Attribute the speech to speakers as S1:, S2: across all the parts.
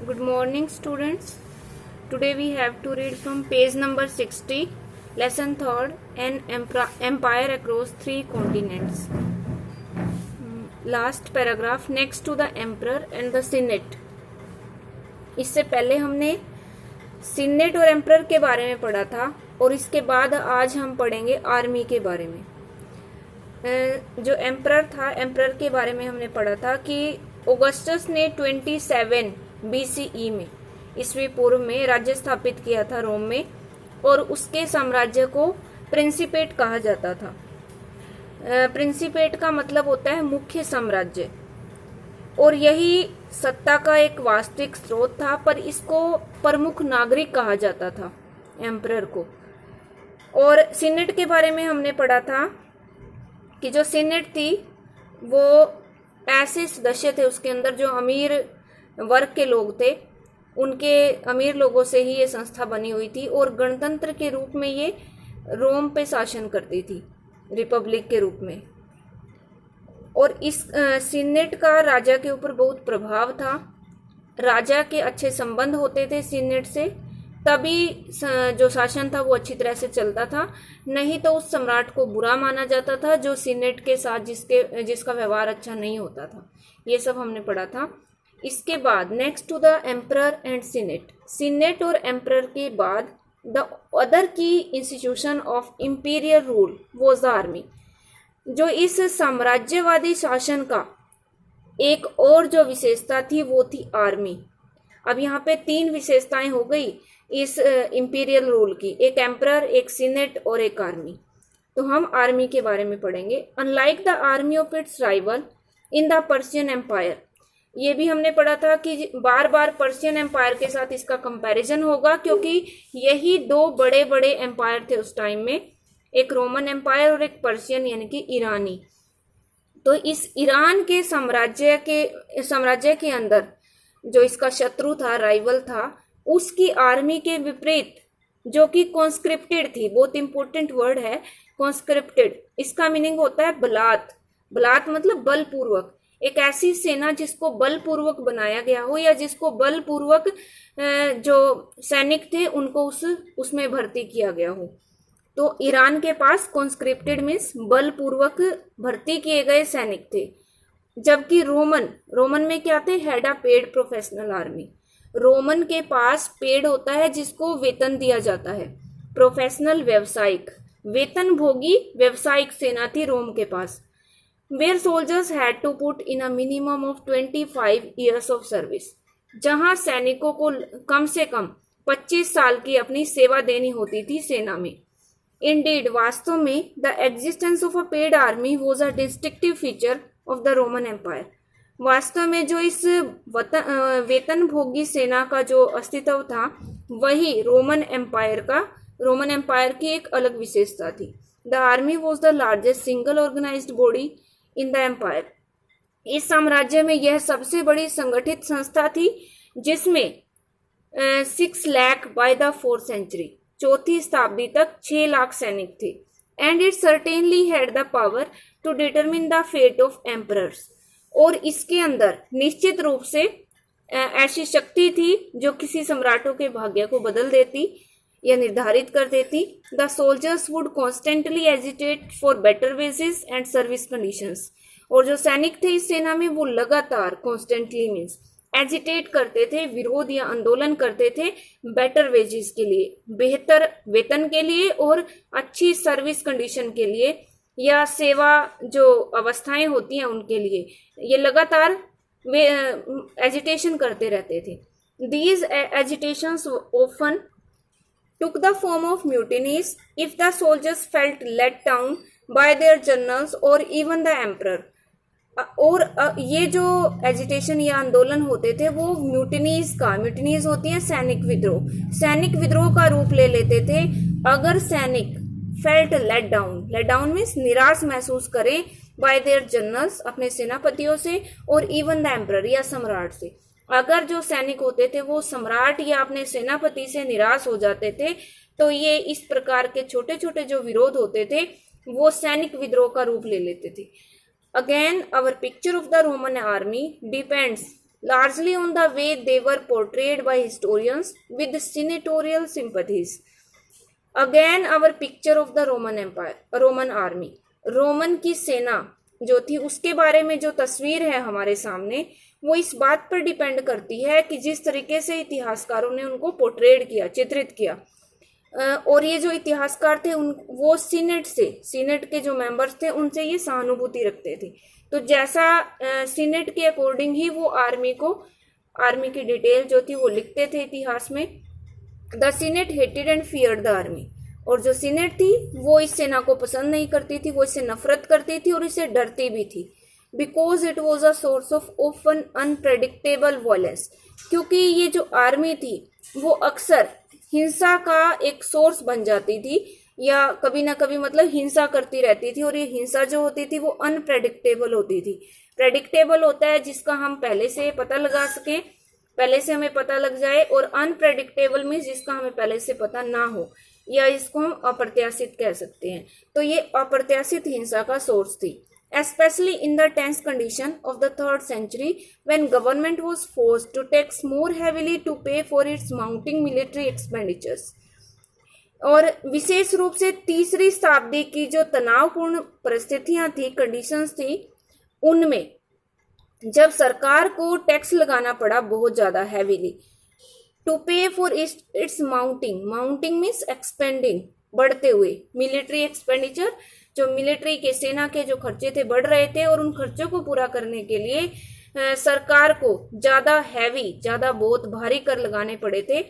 S1: Good morning, students. Today we have to read from page number 60, lesson 3rd, an empire across 3 continents. Last paragraph, next to the emperor and the senate. इससे पहले हमने senate और emperor के बारे में पढ़ा था और इसके बाद आज हम पढ़ेंगे आर्मी के बारे में। जो एम्परर था, एम्परर के बारे में हमने पढ़ा था कि ऑगस्टस ने 27 BCE में, ईस्वी पूर्व में राज्य स्थापित किया था रोम में, और उसके साम्राज्य को प्रिंसिपेट कहा जाता था। प्रिंसिपेट का मतलब होता है मुख्य साम्राज्य, और यही सत्ता का एक वास्तविक स्रोत था, पर इसको प्रमुख नागरिक कहा जाता था एम्परर को। और सीनेट के बारे में हमने पढ़ा था कि जो सीनेट थी वो ऐसे सदस्य थे उसके अंदर जो अमीर वर्ग के लोग थे, उनके अमीर लोगों से ही ये संस्था बनी हुई थी और गणतंत्र के रूप में ये रोम पे शासन करती थी, रिपब्लिक के रूप में। और इस सीनेट का राजा के ऊपर बहुत प्रभाव था। राजा के अच्छे संबंध होते थे सीनेट से, तभी जो शासन था वो अच्छी तरह से चलता था, नहीं तो उस सम्राट को बुरा माना जाता था जो सीनेट के साथ जिसका व्यवहार अच्छा नहीं होता था। ये सब हमने पढ़ा था। इसके बाद next to the emperor and senate, senate और एम्परर के बाद the other key institution of imperial rule was the army. जो इस साम्राज्यवादी शासन का एक और जो विशेषता थी वो थी आर्मी। अब यहाँ पे 3 विशेषताएं हो गई इस इंपीरियल रूल की, एक एम्परर, एक सीनेट और एक आर्मी। तो हम आर्मी के बारे में पढ़ेंगे। Unlike the army of its rival in the Persian empire, ये भी हमने पढ़ा था कि बार बार पर्शियन एम्पायर के साथ इसका कंपैरिजन होगा, क्योंकि यही 2 बड़े बड़े एम्पायर थे उस टाइम में, एक रोमन एम्पायर और एक पर्शियन यानी कि ईरानी। तो इस ईरान के साम्राज्य के अंदर जो इसका शत्रु था, राइवल था, उसकी आर्मी के विपरीत जो कि कॉन्स्क्रिप्टेड थी, बहुत इंपॉर्टेंट वर्ड है कॉन्स्क्रिप्टेड। इसका मीनिंग होता है बलात्। बलात् मतलब बलपूर्वक, एक ऐसी सेना जिसको बलपूर्वक बनाया गया हो या जिसको बलपूर्वक जो सैनिक थे उनको उसमें भर्ती किया गया हो। तो ईरान के पास कॉन्स्क्रिप्टेड मीन्स बलपूर्वक भर्ती किए गए सैनिक थे, जबकि रोमन में क्या थे, had a paid professional army. Roman के पास पेड होता है जिसको वेतन दिया जाता है, प्रोफेशनल व्यवसायिक, वेतन भोगी व्यावसायिक सेना थी रोम के पास। Where soldiers had to put in a minimum of 25 years of service, जहां सैनिकों को कम से कम 25 साल की अपनी सेवा देनी होती थी सेना में। इंडीड, वास्तव में the existence of a paid army was a distinctive feature of the Roman empire. वास्तव में जो इस वेतन भोगी सेना का जो अस्तित्व था वही रोमन एम्पायर की एक अलग विशेषता थी। The army was the largest single organised body in the empire. इस साम्राज्य में यह सबसे बड़ी संगठित संस्था थी जिसमें 6 lakh by the 4th century, 4वीं शताब्दी तक 6 लाख सैनिक थे। And it certainly had the power to determine the fate of emperors, और इसके अंदर निश्चित रूप से ऐसी शक्ति थी जो किसी सम्राटों के भाग्य को बदल देती या निर्धारित कर देती। The soldiers would constantly agitate for better wages and service conditions, और जो सैनिक थे इस सेना में वो लगातार कॉन्स्टेंटली मीन्स एजिटेट करते थे, विरोध या आंदोलन करते थे बेटर वेजेस के लिए, बेहतर वेतन के लिए और अच्छी सर्विस कंडीशन के लिए, या सेवा जो अवस्थाएं होती हैं उनके लिए, ये लगातार वे एजिटेशन करते रहते थे। These agitations often took the form of mutinies if the soldiers felt let down by their generals or even the emperor। और ये जो एजिटेशन या आंदोलन होते थे वो म्यूटिनीज होती हैं सैनिक विद्रोह का रूप ले लेते थे अगर सैनिक फेल्ट लेट डाउन मीन्स निराश महसूस करें बाय देयर जनरल्स, अपने सेनापतियों से, और इवन द एम्परर या सम्राट से। अगर जो सैनिक होते थे वो सम्राट या अपने सेनापति से निराश हो जाते थे तो ये इस प्रकार के छोटे छोटे जो विरोध होते थे वो सैनिक विद्रोह का रूप ले लेते थे। Again, our picture of the Roman army depends largely on the way they were portrayed by historians with senatorial sympathies. Again our picture of the Roman Empire, Roman army, Roman की सेना जो थी उसके बारे में जो तस्वीर है हमारे सामने, वो इस बात पर डिपेंड करती है कि जिस तरीके से इतिहासकारों ने उनको पोर्ट्रेड किया, चित्रित किया। और ये जो इतिहासकार थे वो सीनेट के जो मेंबर्स थे उनसे ये सहानुभूति रखते थे। तो जैसा सीनेट के अकॉर्डिंग ही वो आर्मी की डिटेल जो थी वो लिखते थे इतिहास में। The senate hated and feared the army, और जो सीनेट थी वो इस सेना को पसंद नहीं करती थी, वो इससे नफरत करती थी और इससे डरती भी थी। Because it was a source of often unpredictable violence, क्योंकि ये जो आर्मी थी वो अक्सर हिंसा का एक सोर्स बन जाती थी, या कभी ना कभी मतलब हिंसा करती रहती थी, और ये हिंसा जो होती थी वो अनप्रेडिक्टेबल होती थी। प्रेडिक्टेबल होता है जिसका हम पहले से पता लगा सकें, पहले से हमें पता लग जाए, और अनप्रेडिक्टेबल मीन्स जिसका हमें पहले से पता ना हो, या इसको हम अप्रत्याशित कह सकते हैं। तो ये अप्रत्याशित हिंसा का सोर्स थी, especially in the tense condition of the 3rd century when government was forced to tax more heavily to pay for its mounting military expenditures। और विशेष रूप से तीसरी शताब्दी की जो तनावपूर्ण परिस्थितियां थी, कंडीशंस थी, उनमें जब सरकार को टैक्स लगाना पड़ा बहुत ज्यादा हैवीली, टू पे for its mounting means expanding, बढ़ते हुए, मिलिट्री एक्सपेंडिचर, जो मिलिट्री के सेना के जो खर्चे थे बढ़ रहे थे, और उन खर्चों को पूरा करने के लिए सरकार को ज्यादा बहुत भारी कर लगाने पड़े थे।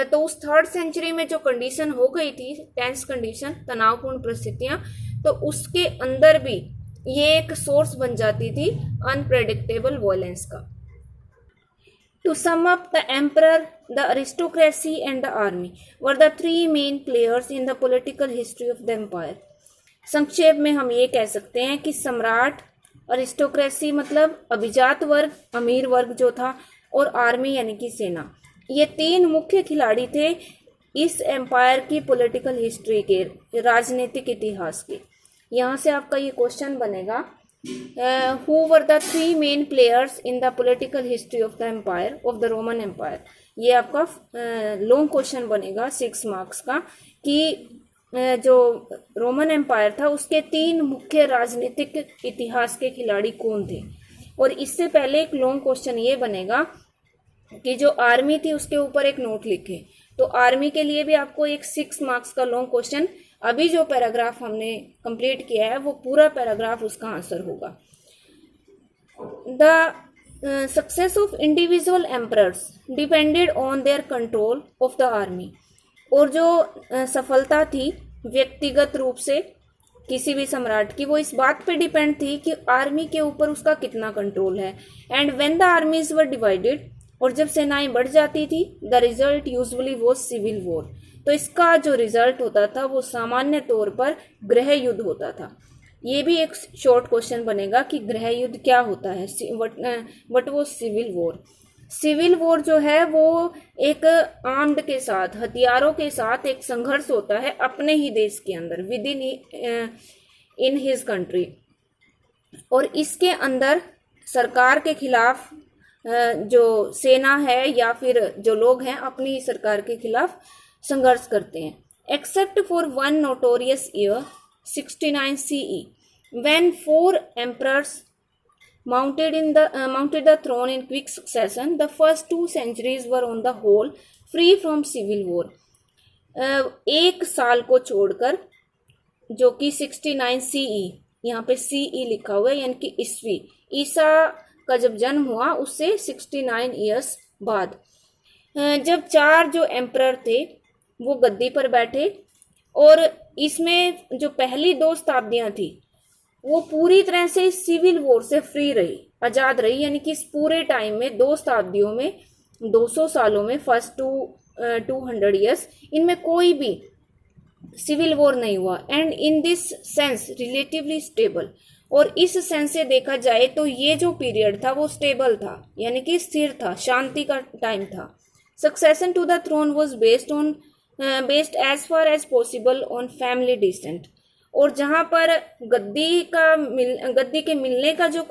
S1: तो उस 3rd सेंचुरी में जो कंडीशन हो गई थी, टेंस कंडीशन, तनावपूर्ण परिस्थितियां, तो उसके अंदर भी ये एक सोर्स बन जाती थी अनप्रेडिक्टेबल वायलेंस का। To sum up, the emperor, the aristocracy and the army were the 3 main players in the political history of the empire। संक्षेप में हम ये कह सकते हैं कि सम्राट, अरिस्टोक्रेसी मतलब अभिजात वर्ग, अमीर वर्ग जो था, और आर्मी यानी कि सेना, ये 3 मुख्य खिलाड़ी थे इस एम्पायर की पॉलिटिकल हिस्ट्री के, राजनीतिक इतिहास के। यहाँ से आपका ये क्वेश्चन बनेगा, who were the 3 main players in the political history of the empire of the Roman Empire। ये आपका लॉन्ग क्वेश्चन बनेगा 6 मार्क्स का, कि जो रोमन एम्पायर था उसके 3 मुख्य राजनीतिक इतिहास के खिलाड़ी कौन थे। और इससे पहले एक लॉन्ग क्वेश्चन ये बनेगा कि जो आर्मी थी उसके ऊपर एक नोट लिखे। तो आर्मी के लिए भी आपको एक 6 मार्क्स का लॉन्ग क्वेश्चन, अभी जो पैराग्राफ हमने कंप्लीट किया है वो पूरा पैराग्राफ उसका आंसर होगा। The success of individual emperors depended on their control of the army. और जो सफलता थी व्यक्तिगत रूप से किसी भी सम्राट की, वो इस बात पे डिपेंड थी कि आर्मी के ऊपर उसका कितना कंट्रोल है। And when the armies were divided, और जब सेनाएं बढ़ जाती थी, the result usually was civil war. तो इसका जो रिजल्ट होता था वो सामान्य तौर पर गृह युद्ध होता था। ये भी एक शॉर्ट क्वेश्चन बनेगा कि गृह युद्ध क्या होता है, what was civil war. Civil war जो है वो एक आर्म्ड के साथ, हथियारों के साथ एक संघर्ष होता है अपने ही देश के अंदर, विद इन हिज कंट्री। और इसके अंदर सरकार के खिलाफ जो सेना है या फिर जो लोग हैं अपनी सरकार के खिलाफ संघर्ष करते हैं। Except for one notorious year 69 CE when 4 emperors mounted the throne in quick succession, the first 2 centuries were on the whole free from civil war। एक साल को छोड़कर, जो कि 69 CE, यहाँ पे CE लिखा हुआ है यानी कि ईस्वी, ईसा का जब जन्म हुआ उससे 69 ईयर्स बाद, जब 4 जो एम्परर थे वो गद्दी पर बैठे, और इसमें जो पहली 2 शताब्दियां थी वो पूरी तरह से सिविल वॉर से फ्री रही, आजाद रही। यानी कि इस पूरे टाइम में 2 शताब्दियों में, 200 सालों में, फर्स्ट 200 ईयर्स, इनमें कोई भी सिविल वॉर नहीं हुआ। And in this sense relatively stable, और इस सेंस से देखा जाए तो ये जो पीरियड था वो स्टेबल था, यानी कि स्थिर था, शांति का टाइम था। Succession to the throne was based as far as possible on family descent, और जहां पर गद्दी के मिलने का जो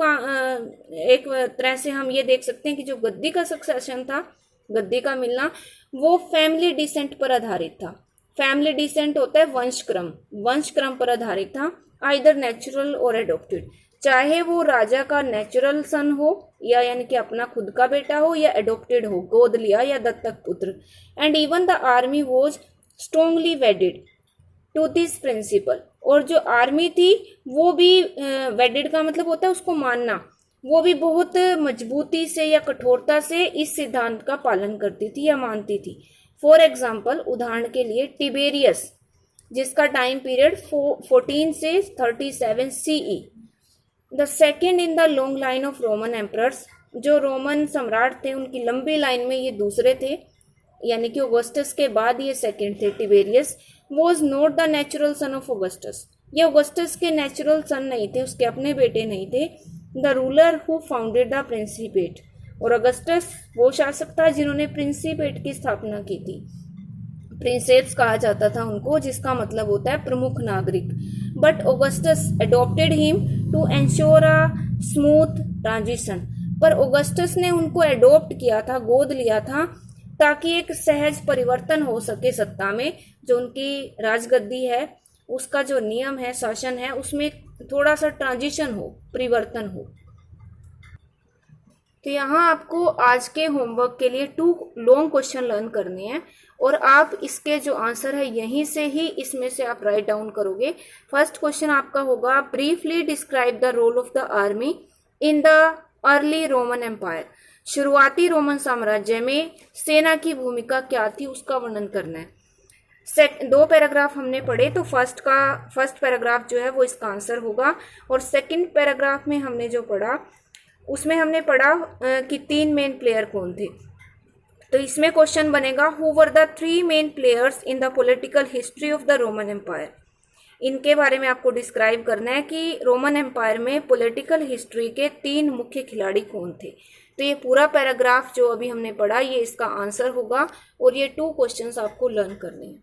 S1: एक तरह से हम ये देख सकते हैं कि जो गद्दी का सक्सेशन था, गद्दी का मिलना, वो फैमिली डिसेंट पर आधारित था। फैमिली डिसेंट होता है वंश क्रम पर आधारित था, आइदर नेचुरल और एडॉप्टेड, चाहे वो राजा का नेचुरल सन हो या यानी कि अपना खुद का बेटा हो, या एडॉप्टेड हो, गोद लिया या दत्तक पुत्र। And even the army was strongly wedded to this principle, और जो आर्मी थी वो भी वेडेड का मतलब होता है उसको मानना, वो भी बहुत मजबूती से या कठोरता से इस सिद्धांत का पालन करती थी या मानती थी। फॉर एग्जाम्पल, उदाहरण के लिए टिबेरियस, जिसका टाइम पीरियड 14 से 37 CE, the second in the long line of Roman emperors, जो रोमन सम्राट थे उनकी लंबी लाइन में ये दूसरे थे, यानी कि ऑगस्टस के बाद ये सेकेंड थे Tiberius, was not the natural son of Augustus, ये ऑगस्टस के नेचुरल सन नहीं थे, उसके अपने बेटे नहीं थे। The ruler who founded the principate, और ऑगस्टस वो शासक था जिन्होंने प्रिंसिपेट की स्थापना की थी। प्रिंसेप्स कहा जाता था उनको, जिसका मतलब होता है प्रमुख नागरिक। But Augustus adopted him to ensure a smooth transition, पर ऑगस्टस ने उनको एडॉप्ट किया था, गोद लिया था, ताकि एक सहज परिवर्तन हो सके सत्ता में। जो उनकी राजगद्दी है उसका जो नियम है, शासन है, उसमें थोड़ा सा ट्रांजिशन हो, परिवर्तन हो। तो यहाँ आपको आज के होमवर्क के लिए 2 लॉन्ग क्वेश्चन लर्न करने हैं, और आप इसके जो आंसर है यहीं से ही इसमें से आप राइट डाउन करोगे। फर्स्ट क्वेश्चन आपका होगा, briefly describe the role of the army in the early Roman empire, शुरुआती रोमन साम्राज्य में सेना की भूमिका क्या थी उसका वर्णन करना है। 2 पैराग्राफ हमने पढ़े, तो फर्स्ट पैराग्राफ जो है वो इसका आंसर होगा, और सेकंड पैराग्राफ में हमने जो पढ़ा उसमें हमने पढ़ा कि 3 मेन प्लेयर कौन थे। तो इसमें क्वेश्चन बनेगा, who were the 3 main players in the political history of the Roman empire. इनके बारे में आपको डिस्क्राइब करना है कि रोमन एम्पायर में पॉलिटिकल हिस्ट्री के 3 मुख्य खिलाड़ी कौन थे। तो ये पूरा पैराग्राफ जो अभी हमने पढ़ा ये इसका आंसर होगा, और ये 2 क्वेश्चंस आपको लर्न करने हैं।